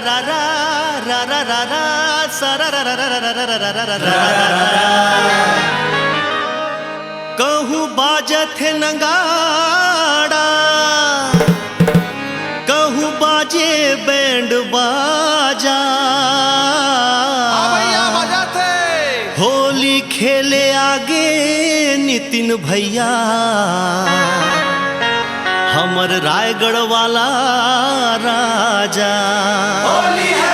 रा रा रा रा रा रा सा रा रा रा रा रा रा रा रा रा। कहूँ बाजत है नगाड़ा, कहूँ बाजे बैंड बाजा, होली खेले आगे नितिन भैया हमर रायगढ़ वाला राजा। होली है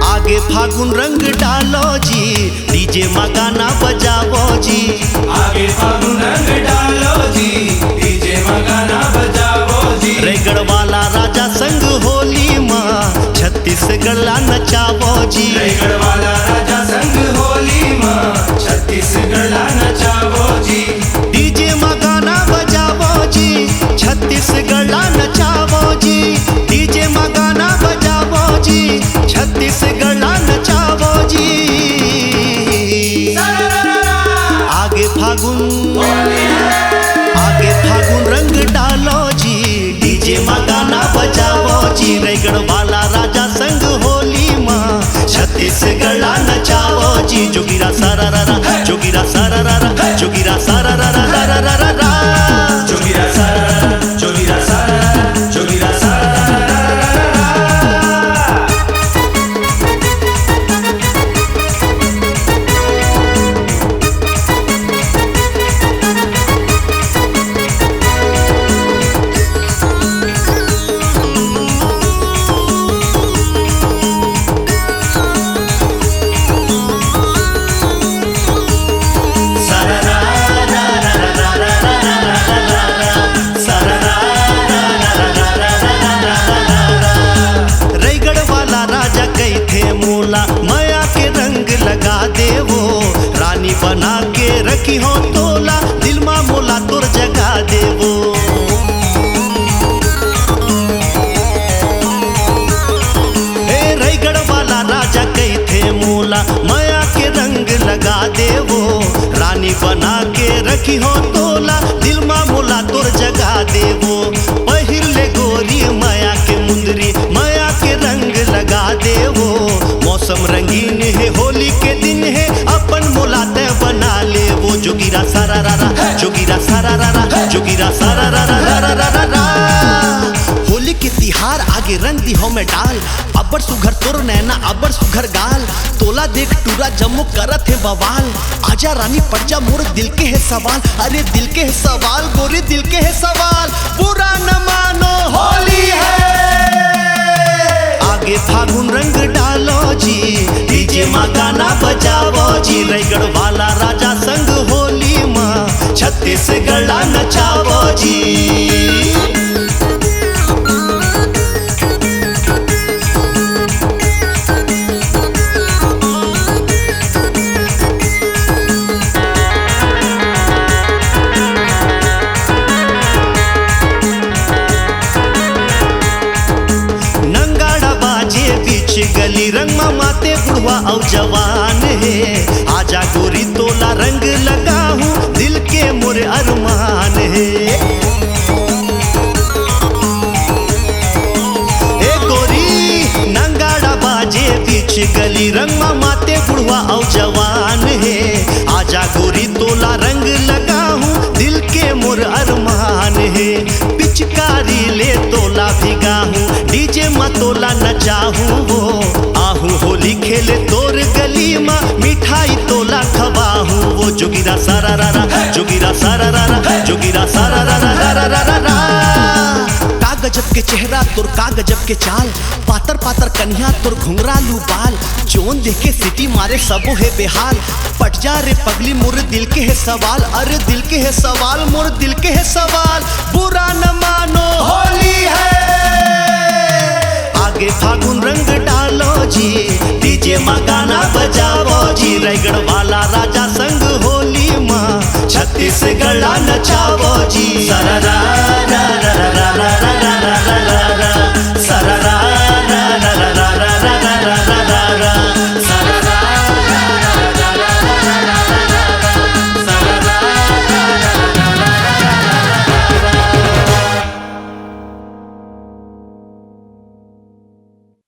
आगे फागुन रंग डालो जी, डीजे में गाना बजावो जी। आगे फागुन रंग डालो जी, डीजे में गाना बजावो जी। रायगढ़ वाला राजा संग होली माँ छत्तीसगढ़ नचावो जी। रायगढ़ वाला राजा संग होली माँ छत्तीसगढ़ नचावो जी। डीजे में गाना बजावो जी, छत्तीसगढ़ नचावो जी। डीजे में गाना बजावो जी, छत्तीसगढ़ नचावो जी। आगे फागुन रंग डालो जी, डीजे में गाना बजावो जी। रायगढ़ वाला राजा संग होली माँ छत्तीसगढ़ नचावो जी। जोगिरा सारा रा रा, जोगिरा सारा रा रा, जोगिरा सारा रा रा रा रा रा रा। जोगिरा सारा रा रा, जोगिरा सारा रा रा, जोगिरा सारा रा रा रा रा रा। माया के रंग लगा देवो, रानी बना के रखी हो तोला, दिल मा मोला तोर जगा देवो। ए रायगढ़ वाला राजा कही थे मोला, माया के रंग लगा देवो, रानी बना के रखी हो तोला, दिल मा मोला तोर जगा देवो। पहिर ले गोरी माया के मुंदरी, माया के रंग लगा देवो। मौसम रंगीन है, होली के दिन है, अपन मुलाते बना ले वो। जोगिरा सारा रा रा, जोगिरा सारा रा रा, जोगिरा सारा रा रा रा रा रा रा। होली के तिहार आगे रंग दी हो में डाल, अबर सुघर तोर नैना अबर सुघर गाल, तोला देख टूरा जम्मू करत है बवाल। आजा रानी पड़ जा मोर दिल के है सवाल, अरे दिल के है सवाल गोरी दिल के है सवाल। बुरा न मानो होली है, आगे फागुन रंग डालो जी, डीजे माँ गाना बजावो जी। रायगढ़ वाला राजा संग होली माँ छत्तीसगढ़ नचावो जी। गली रंग माते बुढ़वा और जवान है, आजा गोरी तोला रंग लगा हूँ, दिल के मोरे अरमान है। ए गोरी नंगाड़ा बाजे बीच गली रंग माते बुढ़वा और जवान है, आजा गोरी तोला रंग लगा हूँ, दिल के मोर अरमान है। पिचकारी ले तोला भिगा हूँ, डीजे में तोला नचाहूँ वो। आहू होली खेले तोर गली माँ, मिठाई तोला खवाहूँ वो। जोगिरा सारा रा रा, जोगिरा सारा रा रा, जोगिरा सारा रा रा रा रा रा रा। का गजब के चेहरा तोर का गजब के चाल, पातर पातर कन्या तोर घुंघरालू बाल, जोन देखे सिटी मारे सबो है बेहाल। पट जा रे पगली मोर दिल के है सवाल, अरे दिल के है सवाल मोर दिल के है सवाल। बुरा न मानो होली है, आगे फागुन रंग डालो जी, में गाना बजावो जी, रायगढ़ वाला राजा संग होली माँ छत्तीसगढ़ नचावो जी। सररा